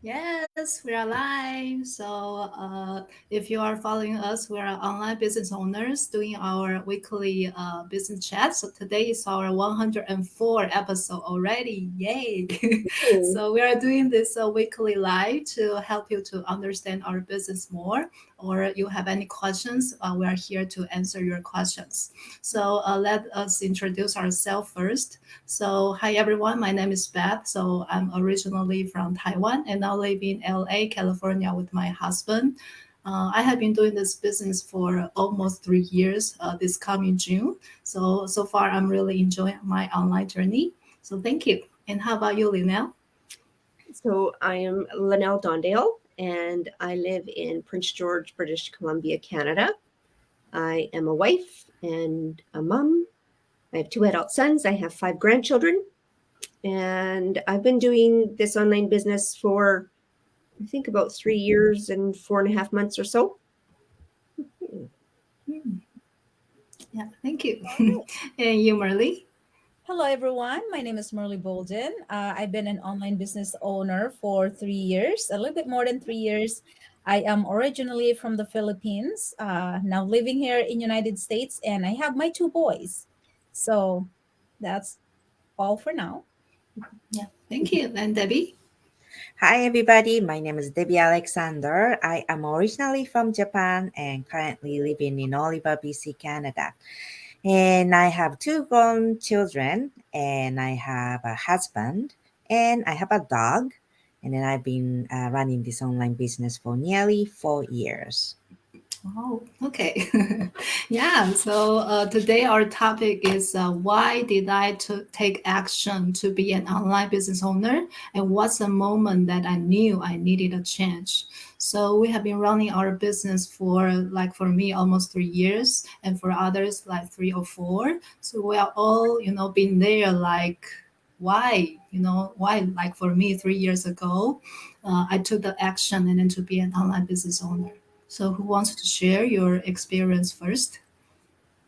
Yes, we are live. If you are following us, we are online business owners doing our weekly business chat. So, today is our 104 episode already. Yay! Oh, So, we are doing this weekly live to help you to understand our business more. Or you have any questions, we are here to answer your questions. Let us introduce ourselves first. Hi everyone, my name is Beth. I'm originally from Taiwan and now live in LA, California with my husband. I have been doing this business for almost 3 years this coming June. So far, I'm really enjoying my online journey. So, thank you. And how about you, Linnell? so I am Linnell Dondale, and I live in Prince George, British Columbia, Canada. I am a wife and a mom. I have two adult sons. I have five grandchildren, and I've been doing this online business for I think about 3 years and 4.5 months or so. Hmm. Yeah, thank you. And you, Marley? Hello, everyone. My name is Merly Bolden. I've been an online business owner for 3 years, a little bit more than 3 years. I am originally from the Philippines, now living here in United States, and I have my two boys. So that's all for now. Yeah, thank you. And Debbie? Hi everybody, my name is Debbie Alexander. I am originally from Japan and currently living in Oliver, BC, Canada. And I have two grown children and I have a husband and I have a dog. And then I've been running this online business for nearly 4 years. Oh, okay. Yeah, today our topic is why did I take action to be an online business owner? And what's the moment that I knew I needed a change? So, we have been running our business for, like, for me, almost 3 years, and for others, like 3 or 4. So, we are all, been there, like, why? Why? Like, for me, 3 years ago, I took the action and then to be an online business owner. So, who wants to share your experience first?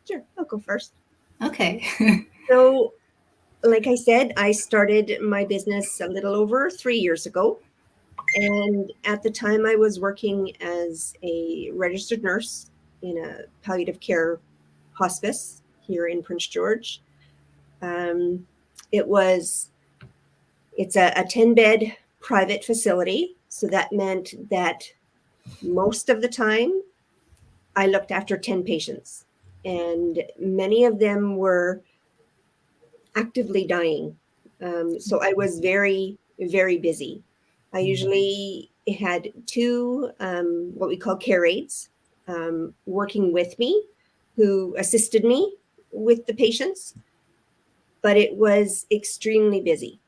Sure, I'll go first. Okay. So, like I said, I started my business a little over 3 years ago. And at the time, I was working as a registered nurse in a palliative care hospice here in Prince George. Um, it was it's a 10-bed private facility, so that meant that most of the time I looked after 10 patients, and many of them were actively dying. So I was very, very busy. I usually had two, what we call care aides, working with me who assisted me with the patients, but it was extremely busy.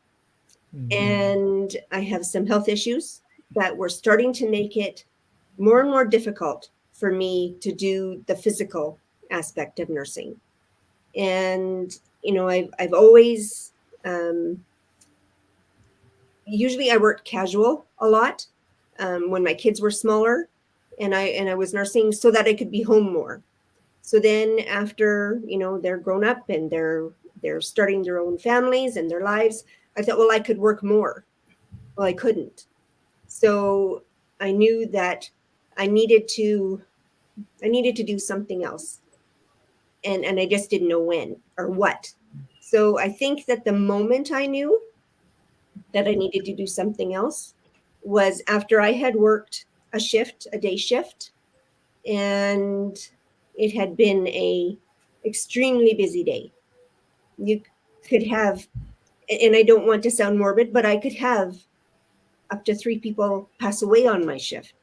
Mhm. And I have some health issues that were starting to make it more and more difficult for me to do the physical aspect of nursing. And I've always um, usually I worked casual a lot when my kids were smaller, and I was nursing so that I could be home more. So then after they're grown up and they're starting their own families and their lives, I thought, well, I could work more. Well, I couldn't. So I knew that I needed to I needed to do something else, and I just didn't know when or what. So I think that the moment I knew that I needed to do something else was after I had worked a day shift, and it had been a extremely busy day. You could have, and I don't want to sound morbid, but I could have up to three people pass away on my shift.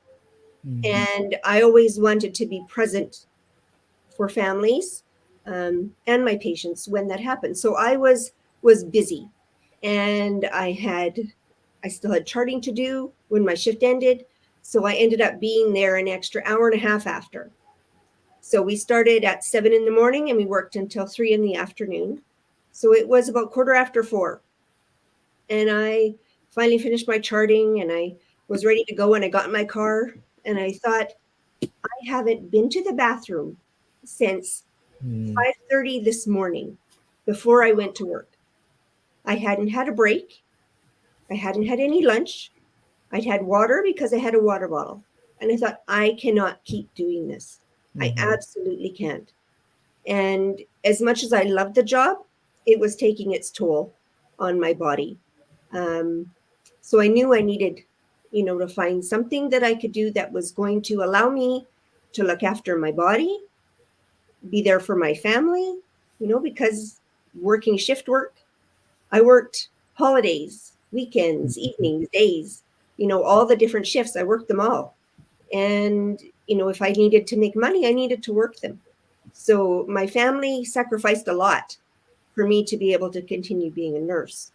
Mhm. And I always wanted to be present for families and my patients when that happened. So I was busy, and I still had charting to do when my shift ended. So I ended up being there an extra hour and a half after. So we started at 7 in the morning and we worked until 3 in the afternoon. So it was about quarter after 4. And I finally finished my charting and I was ready to go, and I got in my car and I thought, I haven't been to the bathroom since Mhm. 5:30 this morning before I went to work. I hadn't had a break. I hadn't had any lunch. I'd had water because I had a water bottle. And I thought, I cannot keep doing this. I Mhm. absolutely can't. And as much as I loved the job, it was taking its toll on my body. Um, so I knew I needed, to find something that I could do that was going to allow me to look after my body, be there for my family, because working shift work, I worked holidays, weekends, evenings, days, all the different shifts. I worked them all. And, if I needed to make money, I needed to work them. So my family sacrificed a lot for me to be able to continue being a nurse.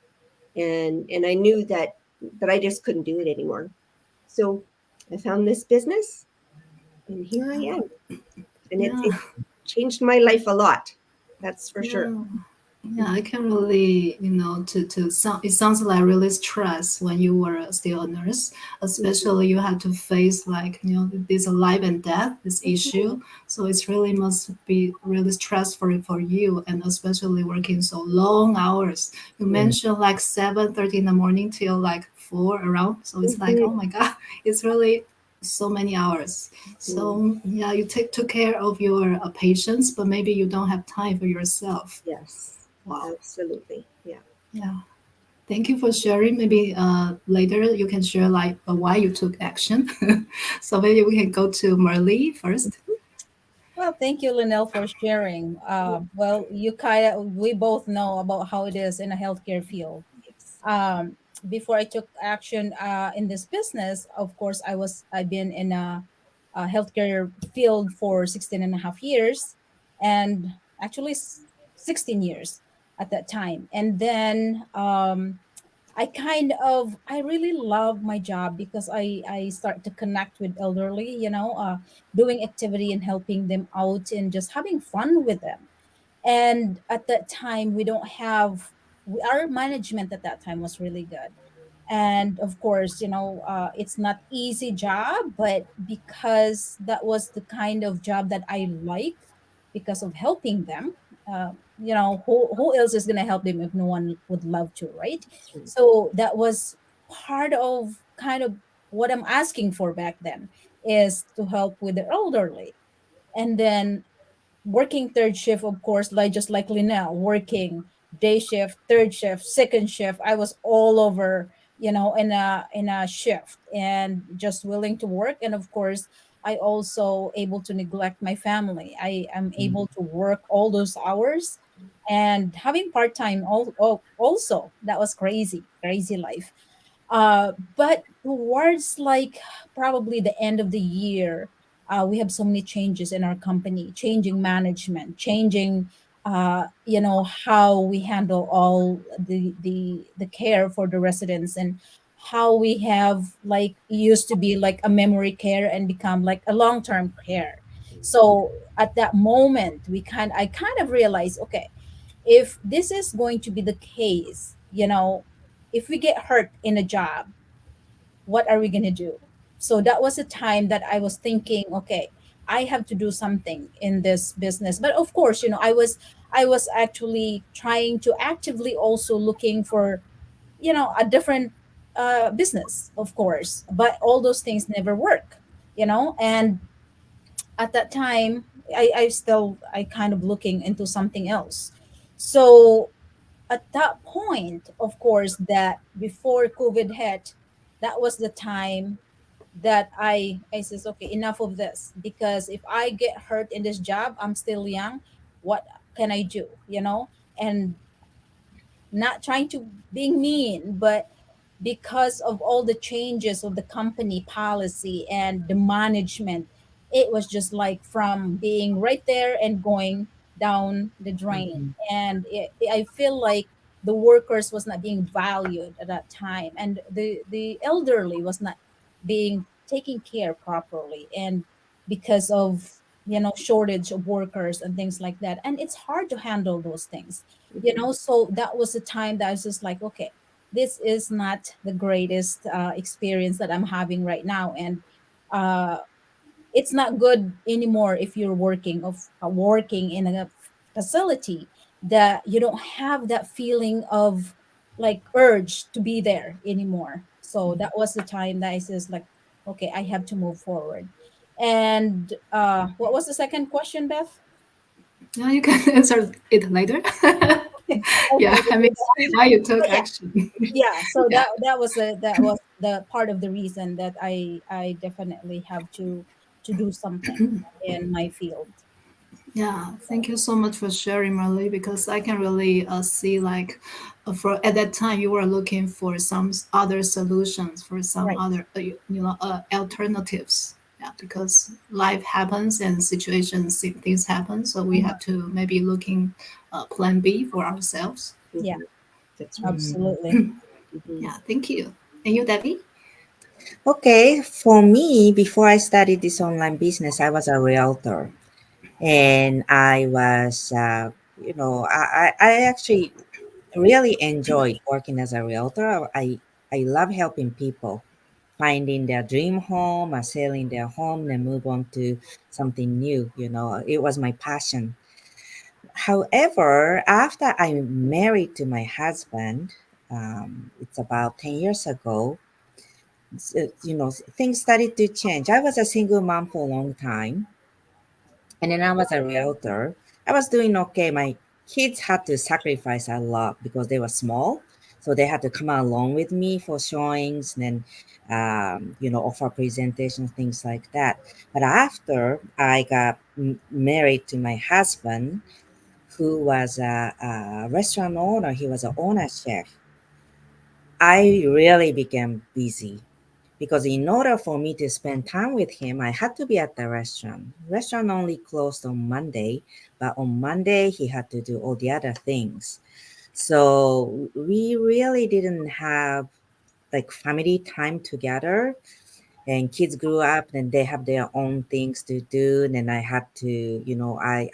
And I knew that I just couldn't do it anymore. So I found this business and here I am. And Yeah. it changed my life a lot. That's for sure. Yeah. Yeah, I can really, to sound, it sounds like really stress when you were still a nurse, especially you had to face like, this life and death, this issue. So it's really must be really stressful for you, and especially working so long hours. You Yeah. mentioned like 7:30 in the morning till like 4 around. So it's like, Mhm. oh my God, it's really so many hours. Mhm. So yeah, you took care of your patients, but maybe you don't have time for yourself. Yes, Wow. absolutely. Yeah. Yeah. Thank you for sharing. Maybe later you can share like why you took action. So maybe we can go to Marley first. Well, thank you, Linnell, for sharing. Well, we both know about how it is in a healthcare field. Yes. Um, Before I took action in this business, of course, I've been in a healthcare field for 16 and a half years, and actually 16 years at that time. And then I really love my job because I start to connect with elderly, doing activity and helping them out and just having fun with them. And at that time, we don't have our management at that time was really good. And of course, it's not easy job, but because that was the kind of job that I like, because of helping them, who else is going to help them if no one would love to, right? That's right. So that was part of kind of what I'm asking for back then, is to help with the elderly. And then working third shift, of course, like just like Linnell, working day shift, third shift, second shift. I was all over, in a shift, and just willing to work. And of course, I also able to neglect my family. I am Mhm. able to work all those hours, and having part-time also. That was crazy life. But towards like probably the end of the year, we have so many changes in our company, changing management, changing, how we handle all the care for the residents, and how we have like used to be like a memory care and become like a long-term care. So at that moment, I kind of realized, okay, if this is going to be the case, if we get hurt in a job, what are we going to do? So that was a time that I was thinking, okay, I have to do something in this business. But of course, I was actually trying to actively also looking for, a different business, of course. But all those things never work, and at that time, I kind of looking into something else. So at that point, of course, that before COVID hit, that was the time that I says, okay, enough of this. Because if I get hurt in this job, I'm still young. What can I do? And not trying to being mean, but because of all the changes of the company policy and the management, it was just like from being right there and going down the drain. Mhm. And I feel like the workers was not being valued at that time, and the elderly was not being taken care properly, and because of shortage of workers and things like that, and it's hard to handle those things. Mhm. So that was the time that I was just like, okay, this is not the greatest experience that I'm having right now. And uh, it's not good anymore if you're working in a facility that you don't have that feeling of like urge to be there anymore. So that was the time that I says like, okay, I have to move forward. And what was the second question, Beth? Yeah, you can answer it later. Okay, Yeah, I mean, why you so took yeah, action. yeah. So Yeah. that was the part of the reason that I definitely have to do something in my field. Yeah, thank you so much for sharing, Marley, because I can really see like for at that time you were looking for some other solutions, for some Right. other alternatives. Yeah, because life happens and situations, things happen, so we Mhm. have to maybe looking plan B for ourselves. Yeah, That's right. Mhm. absolutely. Mhm. Yeah, thank you. And you, Debbie? Okay, for me, before I started this online business, I was a realtor, and I was, I actually really enjoyed working as a realtor. I love helping people finding their dream home or selling their home and move on to something new. It was my passion. However, after I married to my husband, it's about 10 years ago, things started to change. I was a single mom for a long time, and then I was a realtor. I was doing okay. My kids had to sacrifice a lot because they were small. So they had to come along with me for showings and then, offer presentations, things like that. But after I got married to my husband, who was a restaurant owner, he was an owner chef, I really became busy because in order for me to spend time with him, I had to be at the restaurant. Restaurant only closed on Monday, but on Monday he had to do all the other things. So we really didn't have like family time together, and kids grew up and they have their own things to do, and I had to,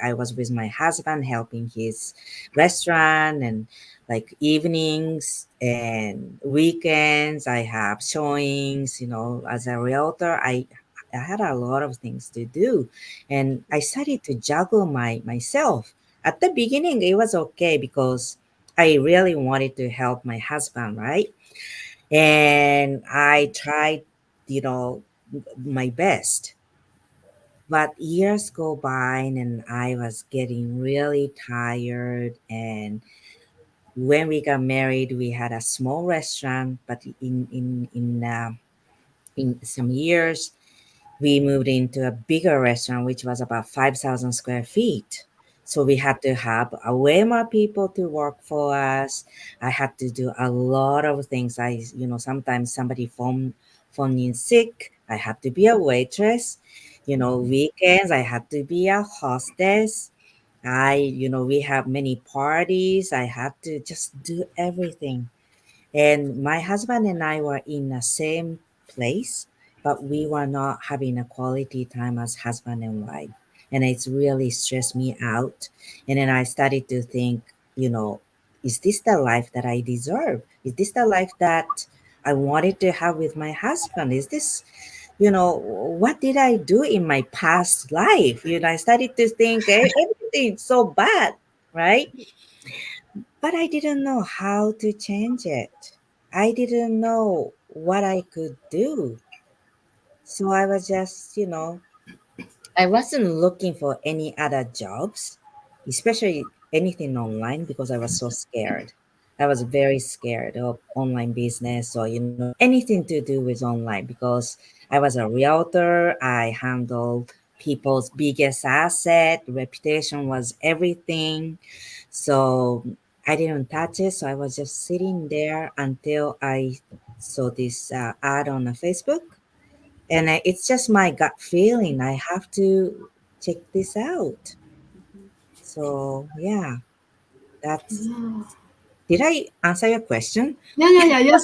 I was with my husband helping his restaurant, and like evenings and weekends I have showings. As a realtor, I had a lot of things to do, and I started to juggle myself. At the beginning it was okay because I really wanted to help my husband, right? And I tried, you know, my best. But years go by and I was getting really tired. And when we got married, we had a small restaurant, but in some years, we moved into a bigger restaurant, which was about 5,000 square feet. So we had to have a way more people to work for us. I had to do a lot of things. Sometimes somebody phone in sick. I had to be a waitress. Weekends I had to be a hostess. We have many parties. I had to just do everything. And my husband and I were in the same place, but we were not having a quality time as husband and wife. And it's really stressed me out. And then I started to think, you know, is this the life that I deserve? Is this the life that I wanted to have with my husband? Is this, what did I do in my past life? I started to think everything's so bad, right? But I didn't know how to change it. I didn't know what I could do. So I was just, I wasn't looking for any other jobs, especially anything online, because I was so scared. I was very scared of online business or, anything to do with online because I was a realtor. I handled people's biggest asset. Reputation was everything. So I didn't touch it. So I was just sitting there until I saw this ad on Facebook, and it's just my gut feeling. I have to check this out. So yeah, that's. Yeah, Did I answer your question? yeah, yes.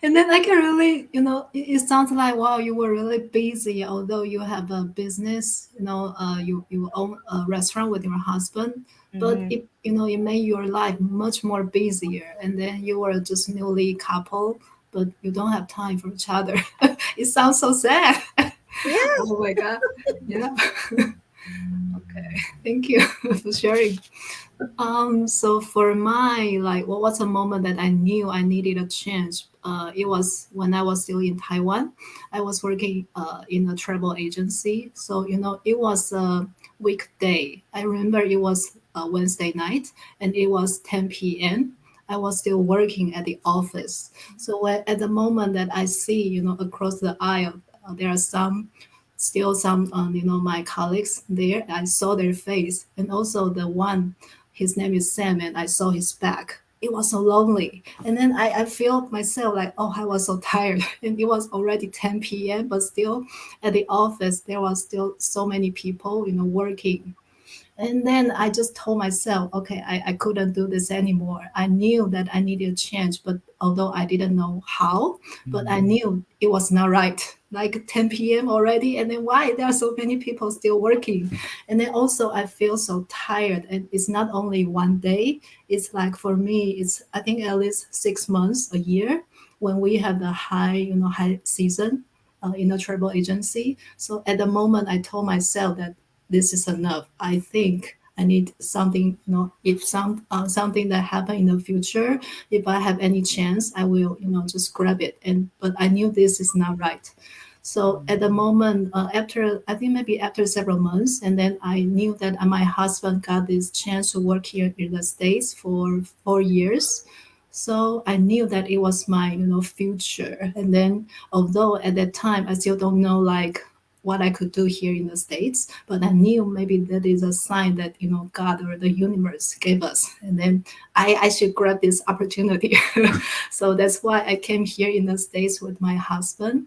And then I can really, it sounds like wow, you were really busy. Although you have a business, you own a restaurant with your husband, but Mm-hmm. it made your life much more busier. And then you were just newly couple, but you don't have time for each other. It sounds so sad. Yeah. Oh my god. Yeah. Okay. Thank you for sharing. So for my like, what was a moment that I knew I needed a change? It was when I was still in Taiwan. I was working in a travel agency. So it was a weekday. I remember it was a Wednesday night, and it was 10 p.m. I was still working at the office. So at the moment that I see, across the aisle, there are some my colleagues there. I saw their face, and also the one, his name is Sam, and I saw his back. It was so lonely. And then I feel myself like, oh, I was so tired. And it was already 10 p.m., but still at the office, there was still so many people, working. And then I just told myself, okay, I couldn't do this anymore. I knew that I needed a change, but although I didn't know how, but I knew it was not right. Like 10 p.m. already, and then why there are so many people still working? And then also I feel so tired, and it's not only one day. It's like for me, it's I think at least 6 months, a year, when we have the high season in a travel agency. So at the moment, I told myself that this is enough. I think I need something, if something that happen in the future, if I have any chance, I will, just grab it. But I knew this is not right. So at the moment, after I think maybe after several months, and then I knew that my husband got this chance to work here in the States for 4 years. So I knew that it was my, future. And then although at that time I still don't know like what I could do here in the States, but I knew maybe that is a sign that, God or the universe gave us. And then I should grab this opportunity. So that's why I came here in the States with my husband.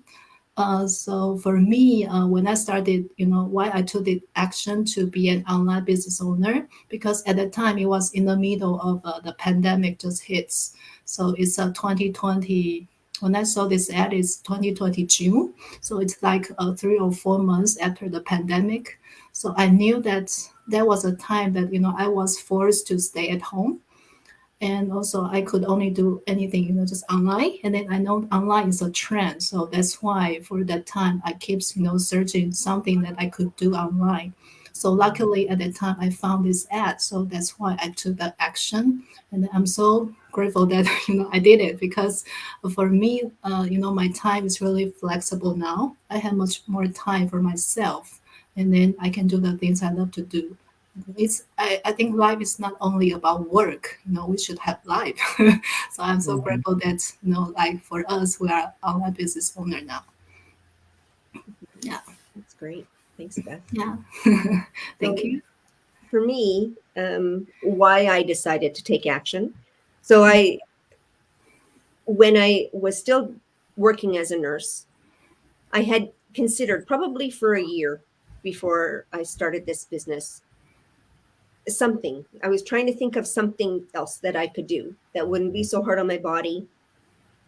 So for me, when I started, why I took the action to be an online business owner, because at that time it was in the middle of the pandemic just hits. So it's 2020. When I saw this ad, it's 2020 June. So it's like 3 or 4 months after the pandemic. So I knew that there was a time that, I was forced to stay at home, and also I could only do anything, just online. And then I know online is a trend, so that's why for that time I keep, searching something that I could do online. So luckily at that time I found this ad, so that's why I took that action. And I'm so grateful that I did it, because for me, my time is really flexible now. I have much more time for myself, and then I can do the things I love to do. I think life is not only about work. We should have life. So I'm so grateful that, like for us, we are online business owner now. Yeah. That's great. Thanks, Beth. Yeah. Thank So you. for me, why I decided to take action. So when I was still working as a nurse, I had considered probably for a year before I started this business something. I was trying to think of something else that I could do that wouldn't be so hard on my body,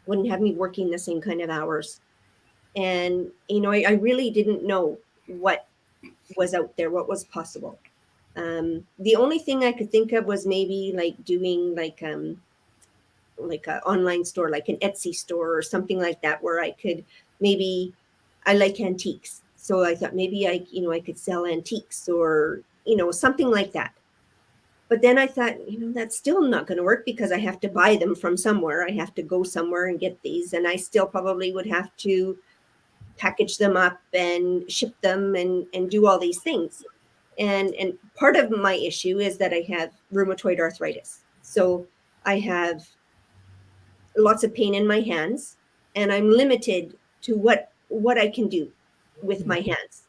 wouldn't have me working the same kind of hours. And, I really didn't know what was out there, what was possible. The only thing I could think of was maybe like doing like an online store, like an Etsy store or something like that, where I could maybe, I like antiques. So I thought maybe I could sell antiques or, something like that. But then I thought, that's still not going to work because I have to buy them from somewhere. I have to go somewhere and get these. And I still probably would have to package them up and ship them and do all these things. And part of my issue is that I have rheumatoid arthritis. So I have lots of pain in my hands, and I'm limited to what I can do with my hands.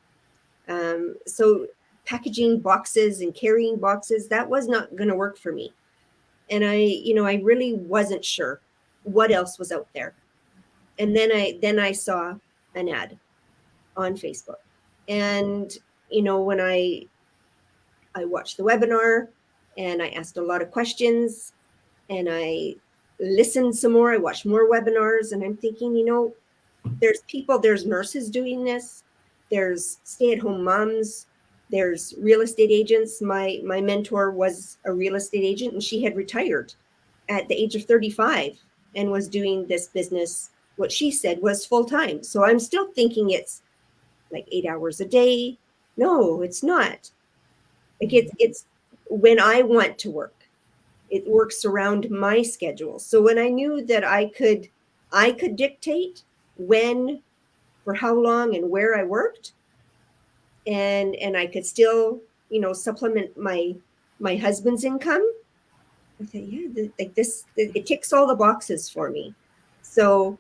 So packaging boxes and carrying boxes, that was not going to work for me. And I really wasn't sure what else was out there. And then I saw an ad on Facebook. And when I watched the webinar and I asked a lot of questions and I listened some more, I watched more webinars, and I'm thinking, there's nurses doing this, there's stay-at-home moms, there's real estate agents. My mentor was a real estate agent, and she had retired at the age of 35 and was doing this business. What she said was full-time. So I'm still thinking it's like 8 hours a day. No, it's not. Like it's when I want to work. It works around my schedule. So when I knew that I could dictate when, for how long and where I worked, and I could still, supplement my husband's income. I said, yeah, like this, it ticks all the boxes for me. So,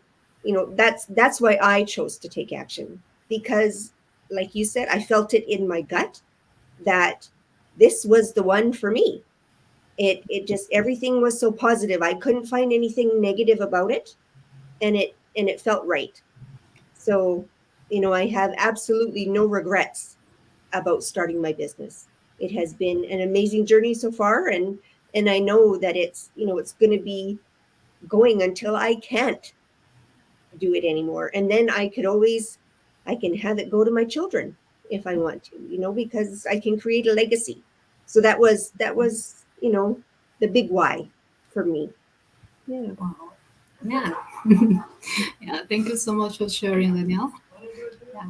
that's why I chose to take action, because, like you said, I felt it in my gut that this was the one for me. It just, everything was so positive. I couldn't find anything negative about it, and it felt right. So, I have absolutely no regrets about starting my business. It has been an amazing journey so far, and I know that it's going to be going until I can't do it anymore. And then I can have it go to my children if I want to, because I can create a legacy. So that was the big why for me. Yeah. Wow. Yeah. Yeah. Thank you so much for sharing, Danielle. Yeah.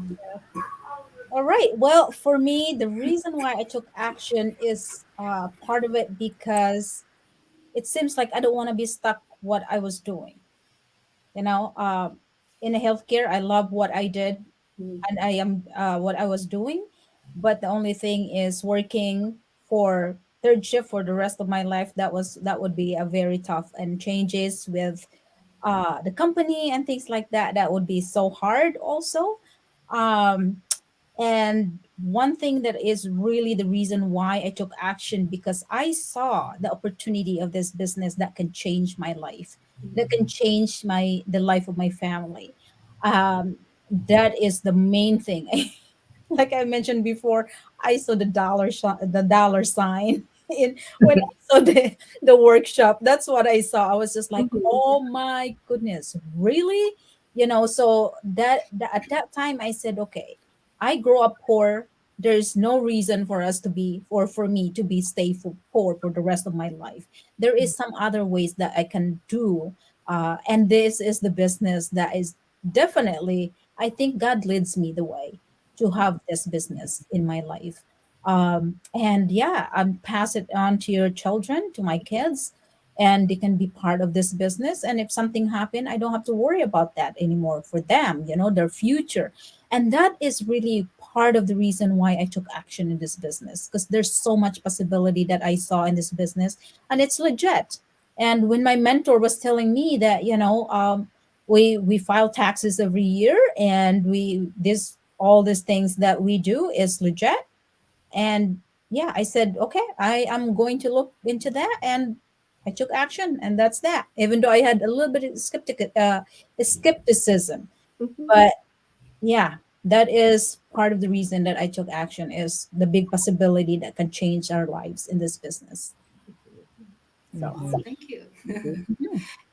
All right. Well, for me, the reason why I took action is part of it because it seems like I don't want to be stuck what I was doing. You know, in a healthcare, I love what I did Mm. and I am what I was doing, but the only thing is working for third shift for the rest of my life. That would be a very tough, and changes with the company and things like that. That would be so hard also. Um, and one thing that is really the reason why I took action, because I saw the opportunity of this business that can change my life, that can change the life of my family. That is the main thing. Like I mentioned before, I saw the dollar sign in when I saw the workshop. That's what I saw. I was just like, Mhm. oh my goodness, really? So that at that time I said, okay, I grew up poor. There's no reason for us to be, or for me to be poor for the rest of my life. There is some other ways that I can do, and this is the business that is definitely. I think God leads me the way to have this business in my life. And yeah, pass it on to your children, to my kids, and they can be part of this business. And if something happen, I don't have to worry about that anymore for them, their future. And that is really part of the reason why I took action in this business, because there's so much possibility that I saw in this business, and it's legit. And when my mentor was telling me that, we file taxes every year, and we this all these things that we do is legit. And yeah, I said, okay, I am going to look into that, and I took action, and that's that. Even though I had a little bit of skepticism, Mhm. but yeah, that is part of the reason that I took action, is the big possibility that can change our lives in this business. So Wow. Thank you. mhm.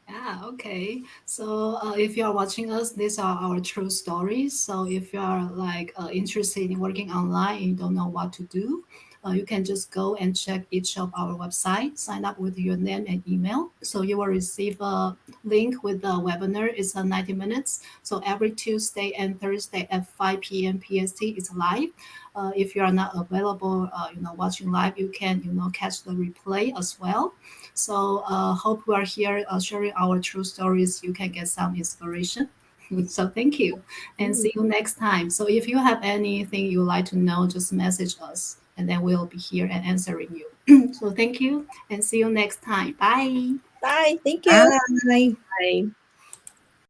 Yeah, okay. So if you are watching us, these are our true stories. So if you are like interested in working online and you don't know what to do, you can just go and check each of our websites, sign up with your name and email. So you will receive a link with the webinar. It's 90 minutes. So every Tuesday and Thursday at 5 p.m. PST is live. If you are not available, watching live, you can, catch the replay as well. So hope we are here sharing our true stories. You can get some inspiration. So thank you and Mm. see you next time. So if you have anything you would like to know, just message us and then we'll be here and answering you. So thank you and see you next time. Bye. Bye, thank you. Bye. Bye.